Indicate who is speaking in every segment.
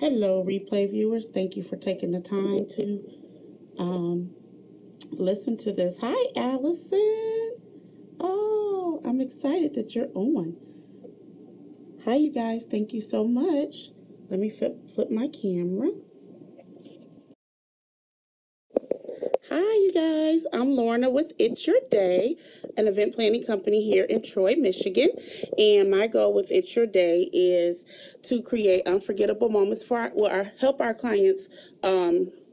Speaker 1: Hello, replay viewers. Thank you for taking the time to listen to this. Hi, Allison. Oh, I'm excited that you're on. Hi, you guys. Thank you so much. Let me flip my camera. Hi, you guys. I'm Lorna with It's Your Day, an event planning company here in Troy, Michigan. And my goal with It's Your Day is to create unforgettable moments for help our clients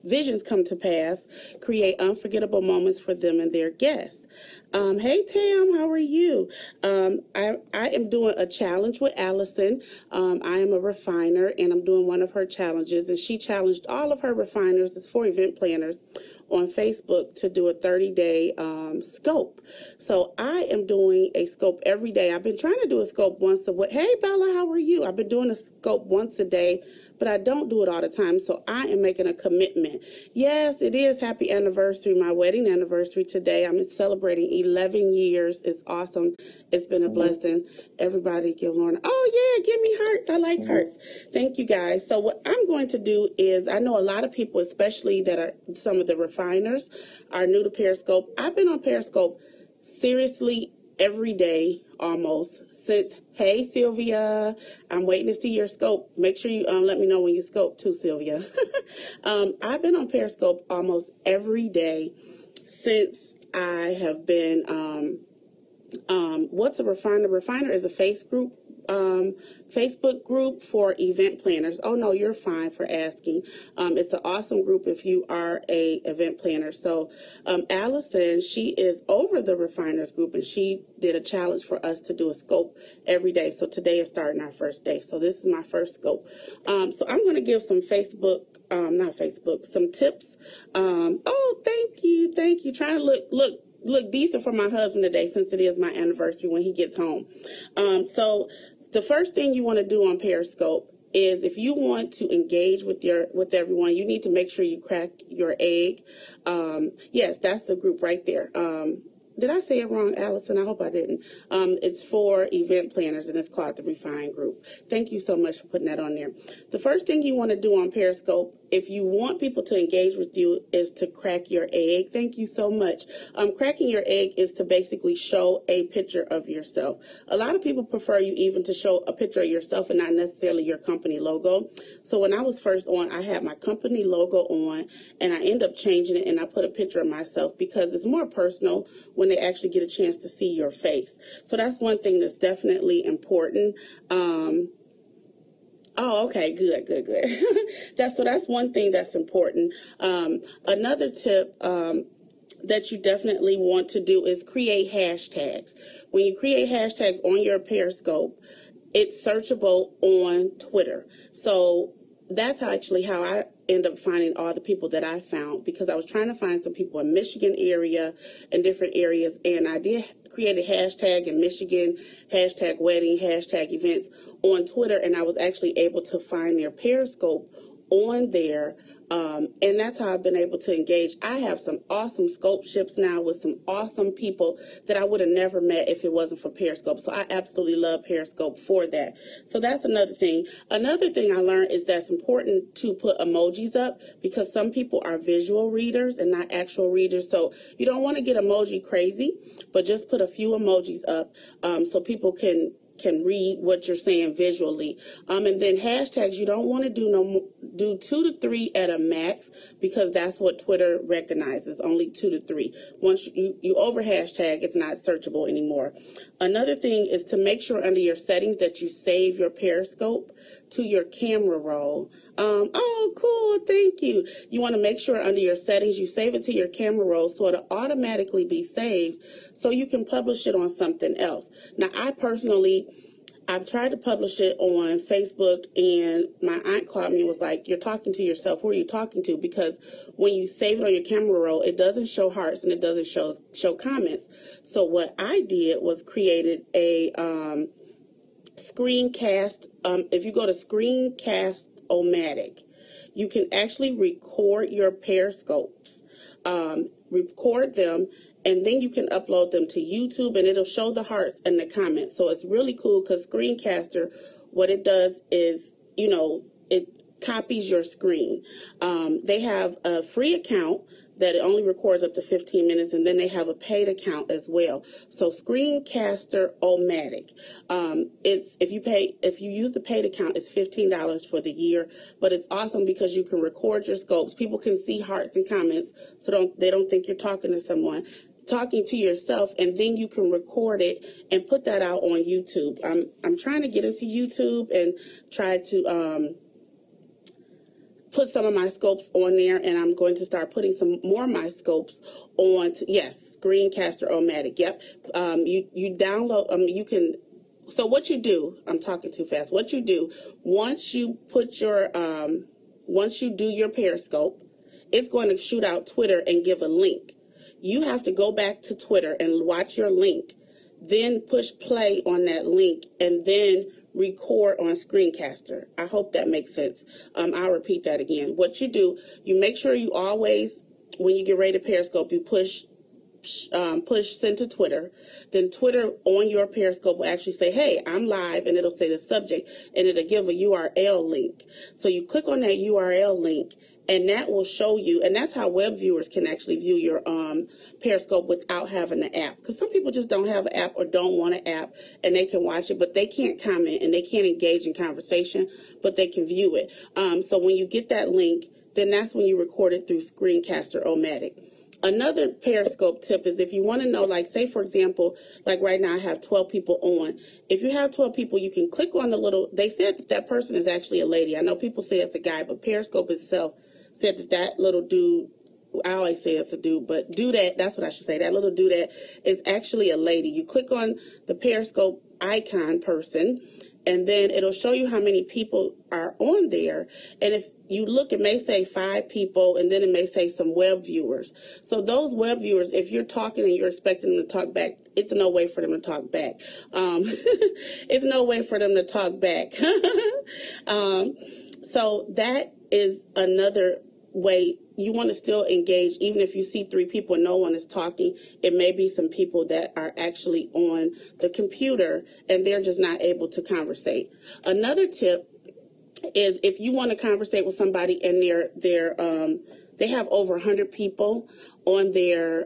Speaker 1: visions come to pass, create unforgettable moments for them and their guests. Hey, Tam, how are you? I am doing a challenge with Allison. I am a refiner, and I'm doing one of her challenges, and she challenged all of her refiners. It's for event planners on Facebook to do a 30-day scope. So I am doing a scope every day. I've been trying to do a scope once a week. Hey, Bella, how are you? I've been doing a scope once a day, but I don't do it all the time. So I am making a commitment. Yes, it is happy anniversary, my wedding anniversary today. I'm celebrating 11 years. It's awesome. It's been a blessing. Everybody give Lorna, oh yeah, give me hearts. I like hearts. Thank you guys. So what I'm going to do is, I know a lot of people, especially that are some of the refiners, are new to Periscope. I've been on Periscope seriously every day almost since, hey Sylvia, I'm waiting to see your scope. Make sure you let me know when you scope too, Sylvia. I've been on Periscope almost every day since I have been what's a refiner? Refiner is a Facebook group for event planners. Oh no, you're fine for asking. It's an awesome group if you are a event planner. So Allison, she is over the refiners group, and she did a challenge for us to do a scope every day. So today is starting our first day. So this is my first scope. So I'm going to give some some tips. Oh, thank you. Trying to look decent for my husband today, since it is my anniversary when he gets home. So the first thing you want to do on Periscope is, if you want to engage with everyone, you need to make sure you crack your egg. Yes, that's the group right there. Did I say it wrong, Allison? I hope I didn't. It's for event planners, and it's called the Refine Group. Thank you so much for putting that on there. The first thing you want to do on Periscope, if you want people to engage with you, is to crack your egg. Thank you so much. Cracking your egg is to basically show a picture of yourself. A lot of people prefer you even to show a picture of yourself and not necessarily your company logo. So when I was first on, I had my company logo on, and I ended up changing it, and I put a picture of myself because it's more personal when they actually get a chance to see your face. So that's one thing that's definitely important. Oh, okay, good. That's one thing that's important. Another tip that you definitely want to do is create hashtags. When you create hashtags on your Periscope, it's searchable on Twitter. So that's actually how I end up finding all the people that I found, because I was trying to find some people in Michigan area and different areas, and I did create a hashtag in Michigan, hashtag wedding, hashtag events on Twitter, and I was actually able to find their Periscope on there. And that's how I've been able to engage. I have some awesome scope ships now with some awesome people that I would have never met if it wasn't for Periscope. So I absolutely love Periscope for that. So that's another thing. Another thing I learned is that it's important to put emojis up, because some people are visual readers and not actual readers. So you don't want to get emoji crazy, but just put a few emojis up so people can read what you're saying visually. And then hashtags, you don't want to do 2 to 3 at a max, because that's what Twitter recognizes, only 2 to 3. Once you over hashtag, it's not searchable anymore. Another thing is to make sure under your settings that you save your Periscope to your camera roll. Oh, cool, thank you. You want to make sure under your settings you save it to your camera roll so it'll automatically be saved, so you can publish it on something else. Now, I've tried to publish it on Facebook, and my aunt called me and was like, you're talking to yourself. Who are you talking to? Because when you save it on your camera roll, it doesn't show hearts and it doesn't show comments. So what I did was created a Screencast. If you go to Screencast-O-Matic, you can actually record your Periscopes, record them, and then you can upload them to YouTube, and it'll show the hearts and the comments. So it's really cool, because Screencaster, what it does is, it copies your screen. They have a free account that it only records up to 15 minutes, and then they have a paid account as well. So Screencaster-O-Matic. If you use the paid account, it's $15 for the year, but it's awesome because you can record your scopes. People can see hearts and comments, so they don't think you're talking to someone, talking to yourself, and then you can record it and put that out on YouTube. I'm trying to get into YouTube and try to put some of my scopes on there, and I'm going to start putting some more of my scopes on. Yes, Screencaster-O-Matic. Yep. You download. You can. So what you do? I'm talking too fast. What you do once you put your once you do your Periscope, it's going to shoot out Twitter and give a link. You have to go back to Twitter and watch your link, then push play on that link, and then record on Screencaster. I hope that makes sense. I'll repeat that again. What you do, you make sure you always, when you get ready to Periscope, you push send to Twitter. Then Twitter on your Periscope will actually say, hey, I'm live, and it'll say the subject, and it'll give a URL link. So you click on that URL link, and that will show you, and that's how web viewers can actually view your Periscope without having the app. Because some people just don't have an app or don't want an app, and they can watch it, but they can't comment and they can't engage in conversation, but they can view it. So when you get that link, then that's when you record it through Screencaster-O-Matic. Another Periscope tip is if you want to know, like, say, for example, like right now I have 12 people on. If you have 12 people, you can click on the little, they said that that person is actually a lady. I know people say it's a guy, but Periscope itself said that that little dude, I always say it's a dude, but dudette, that's what I should say. That little dudette is actually a lady. You click on the Periscope icon person, and then it'll show you how many people are on there. And if you look, it may say 5 people, and then it may say some web viewers. So those web viewers, if you're talking and you're expecting them to talk back, it's no way for them to talk back. It's no way for them to talk back. So that is another way. You want to still engage, even if you see 3 people and no one is talking. It may be some people that are actually on the computer and they're just not able to conversate. Another tip is if you want to conversate with somebody and they have over 100 people on their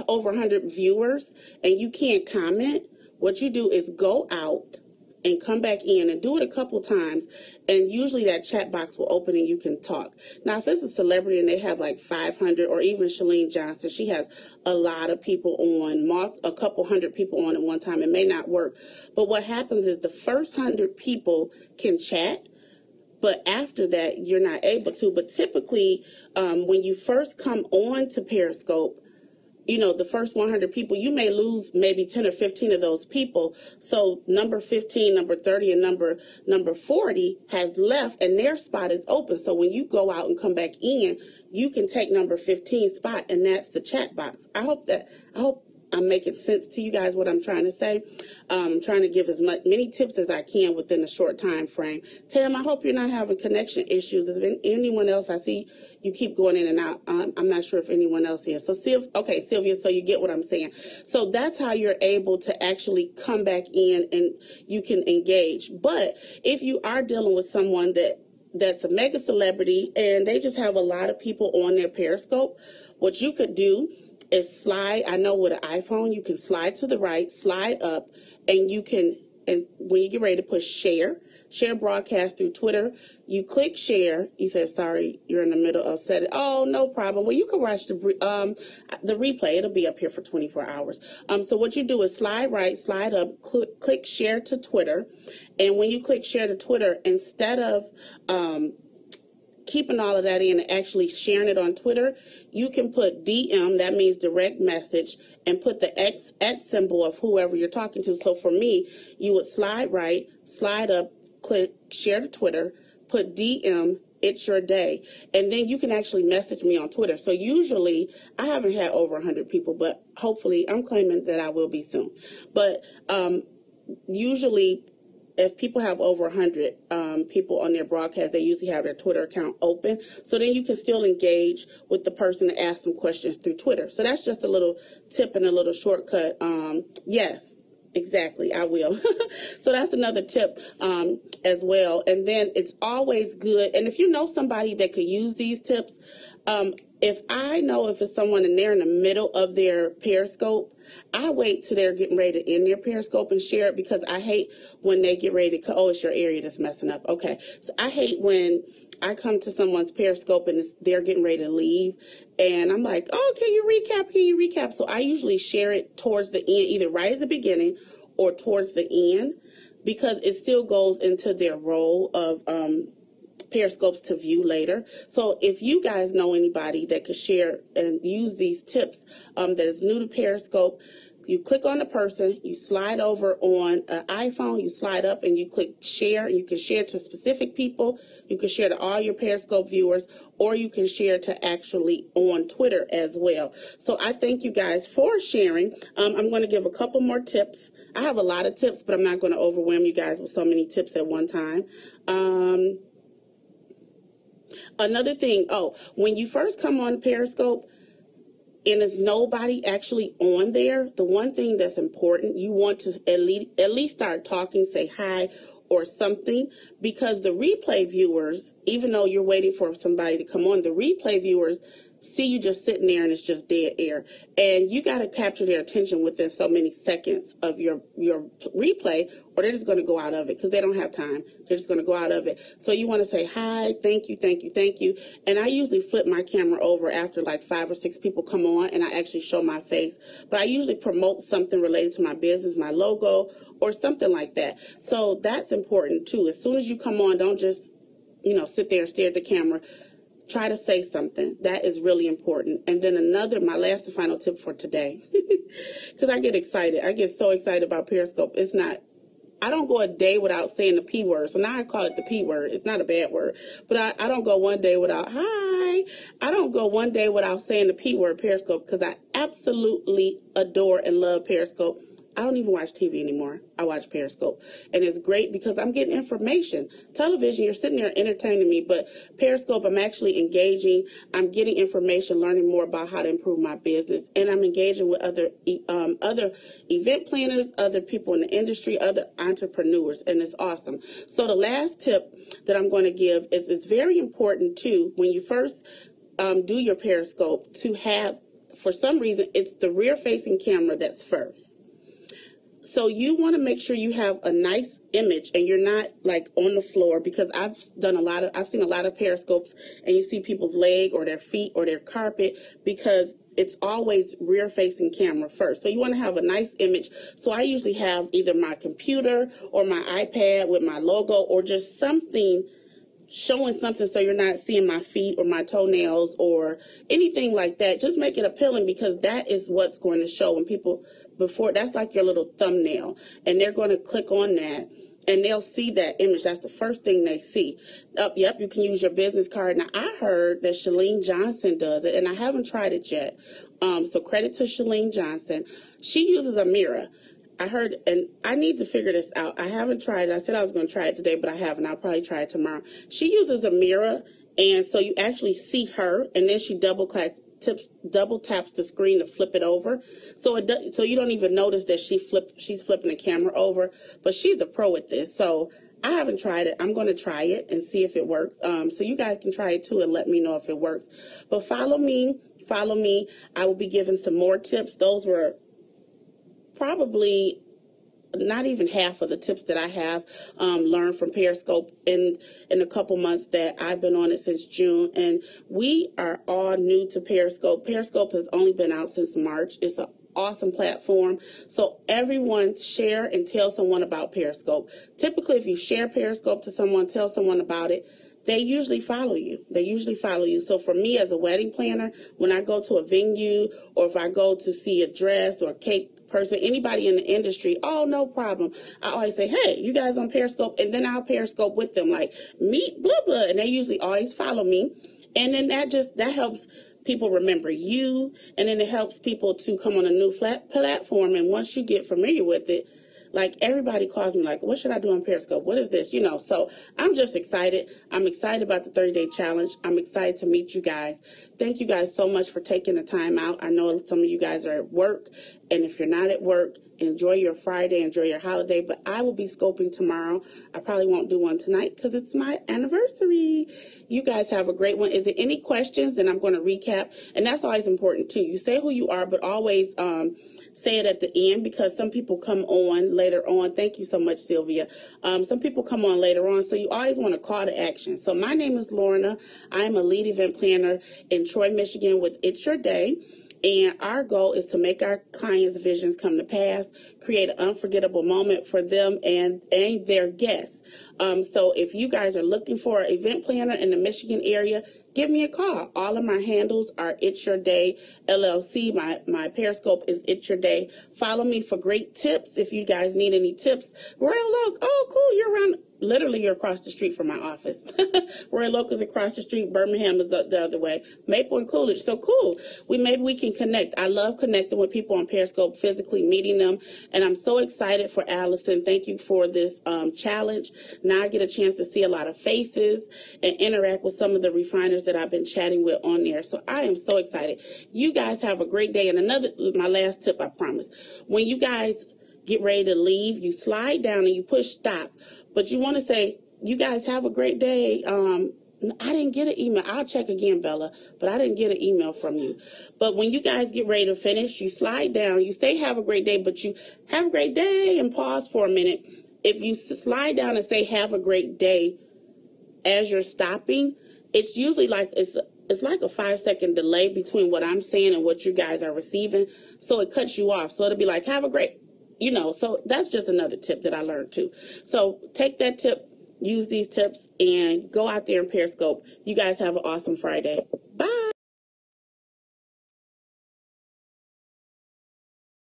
Speaker 1: over 100 viewers and you can't comment, what you do is go out and come back in and do it a couple times, and usually that chat box will open and you can talk. Now, if it's a celebrity and they have like 500, or even Shalene Johnson, she has a lot of people on, a couple hundred people on at one time, it may not work. But what happens is the first 100 people can chat, but after that, you're not able to. But typically, when you first come on to Periscope, you know, the first 100 people, you may lose maybe 10 or 15 of those people. So number 15, number 30, and number 40 has left, and their spot is open. So when you go out and come back in, you can take number 15 spot, and that's the chat box. I hope I'm making sense to you guys what I'm trying to say. I'm trying to give as many tips as I can within a short time frame. Tam, I hope you're not having connection issues. Is there anyone else? I see you keep going in and out. I'm not sure if anyone else is. So, Sylvia, so you get what I'm saying. So that's how you're able to actually come back in and you can engage. But if you are dealing with someone that's a mega celebrity and they just have a lot of people on their Periscope, what you could do is slide. I know with an iPhone, you can slide to the right, slide up, and you can, and when you get ready to push share broadcast through Twitter, you click share. You said, sorry, you're in the middle of setting. Oh, no problem. Well, you can watch the replay. It'll be up here for 24 hours. So what you do is slide right, slide up, click share to Twitter. And when you click share to Twitter, instead of keeping all of that in and actually sharing it on Twitter, you can put DM, that means direct message, and put the @ symbol of whoever you're talking to. So for me, you would slide right, slide up, click share to Twitter, put DM, it's your day, and then you can actually message me on Twitter. So usually, I haven't had over 100 people, but hopefully, I'm claiming that I will be soon. But usually, if people have over 100 people on their broadcast, they usually have their Twitter account open. So then you can still engage with the person and ask some questions through Twitter. So that's just a little tip and a little shortcut. Yes, Exactly, I will. So that's another tip as well. And then it's always good. And if you know somebody that could use these tips, if I know if it's someone and they're in the middle of their Periscope, I wait till they're getting ready to end their Periscope and share it, because I hate when they get ready to, oh, it's your area that's messing up. Okay. So I hate when I come to someone's Periscope and they're getting ready to leave. And I'm like, oh, can you recap? Can you recap? So I usually share it towards the end, either right at the beginning or towards the end, because it still goes into their role of Periscopes to view later. So if you guys know anybody that could share and use these tips that is new to Periscope, you click on the person, you slide over on an iPhone, you slide up and you click share, and you can share to specific people, you can share to all your Periscope viewers, or you can share to actually on Twitter as well. So I thank you guys for sharing. I'm going to give a couple more tips. I have a lot of tips, but I'm not going to overwhelm you guys with so many tips at one time. Another thing, when you first come on Periscope and there's nobody actually on there, the one thing that's important, you want to at least start talking, say hi or something, because the replay viewers, even though you're waiting for somebody to come on, the replay viewers see you just sitting there and it's just dead air. And you got to capture their attention within so many seconds of your replay, or they're just going to go out of it because they don't have time. They're just going to go out of it. So you want to say, hi, thank you, thank you, thank you. And I usually flip my camera over after like 5 or 6 people come on and I actually show my face. But I usually promote something related to my business, my logo, or something like that. So that's important too. As soon as you come on, don't just, sit there and stare at the camera. Try to say something. That is really important. And then my last and final tip for today, because I get excited. I get so excited about Periscope. I don't go a day without saying the P word. So now I call it the P word. It's not a bad word. But I don't go one day without, hi. I don't go one day without saying the P word, Periscope, because I absolutely adore and love Periscope. I don't even watch TV anymore. I watch Periscope. And it's great because I'm getting information. Television, you're sitting there entertaining me, but Periscope, I'm actually engaging. I'm getting information, learning more about how to improve my business. And I'm engaging with other event planners, other people in the industry, other entrepreneurs, and it's awesome. So the last tip that I'm going to give is it's very important, too, when you first do your Periscope, to have, for some reason, it's the rear-facing camera that's first. So you want to make sure you have a nice image and you're not like on the floor, because I've seen a lot of Periscopes and you see people's leg or their feet or their carpet, because it's always rear facing camera first. So you want to have a nice image. So I usually have either my computer or my iPad with my logo, or just something showing something so you're not seeing my feet or my toenails or anything like that. Just make it appealing, because that is what's going to show when people, that's like your little thumbnail, and they're going to click on that and they'll see that image. That's the first thing they see. Yep, you can use your business card. Now, I heard that Chalene Johnson does it, and I haven't tried it yet. So credit to Chalene Johnson. She uses a mirror. I heard, and I need to figure this out. I haven't tried it. I said I was going to try it today, but I haven't. I'll probably try it tomorrow. She uses a mirror, and so you actually see her, and then she double taps the screen to flip it over. So you don't even notice that she's flipping the camera over, but she's a pro at this. So I haven't tried it. I'm going to try it and see if it works. So you guys can try it too and let me know if it works. But follow me. I will be giving some more tips. Those were probably not even half of the tips that I have learned from Periscope in a couple months that I've been on it since June. And we are all new to Periscope. Periscope has only been out since March. It's an awesome platform. So everyone share and tell someone about Periscope. Typically, if you share Periscope to someone, tell someone about it, they usually follow you. So for me as a wedding planner, when I go to a venue, or if I go to see a dress or a cake person, anybody in the industry, oh, no problem. I always say, hey, you guys on Periscope? And then I'll Periscope with them, like, meet blah, blah. And they usually always follow me. And then that helps people remember you. And then it helps people to come on a new platform. And once you get familiar with it, Like, everybody calls me like, what should I do on Periscope? What is this? So I'm just excited. I'm excited about the 30-day challenge. I'm excited to meet you guys. Thank you guys so much for taking the time out. I know some of you guys are at work, and if you're not at work, enjoy your Friday, enjoy your holiday. But I will be scoping tomorrow. I probably won't do one tonight because it's my anniversary. You guys have a great one. Is there any questions? Then I'm going to recap. And that's always important too. You say who you are, but always say it at the end, because some people come on later on. Thank you so much, Sylvia. Some people come on later on, so you always want to call to action. So my name is Lorna. I am a lead event planner in Troy, Michigan with It's Your Day. And our goal is to make our clients' visions come to pass, create an unforgettable moment for them and their guests. So if you guys are looking for an event planner in the Michigan area, give me a call. All of my handles are It's Your Day LLC. My Periscope is It's Your Day. Follow me for great tips if you guys need any tips. Royal Oak, oh, cool, you're around. Literally, you're across the street from my office. Royal Oak is across the street. Birmingham is the other way. Maple and Coolidge. So cool. Maybe we can connect. I love connecting with people on Periscope, physically meeting them. And I'm so excited for Allison. Thank you for this challenge. Now I get a chance to see a lot of faces and interact with some of the refiners that I've been chatting with on there. So I am so excited. You guys have a great day. And my last tip, I promise. When you guys get ready to leave, you slide down and you push stop. But you want to say, you guys have a great day. I didn't get an email. I'll check again, Bella, but I didn't get an email from you. But when you guys get ready to finish, you slide down. You say have a great day, but you have a great day and pause for a minute. If you slide down and say have a great day as you're stopping, it's usually like it's like a 5-second delay between what I'm saying and what you guys are receiving. So it cuts you off. So it'll be like, have a great, so that's just another tip that I learned too. So take that tip, use these tips, and go out there in Periscope. You guys have an awesome Friday. Bye.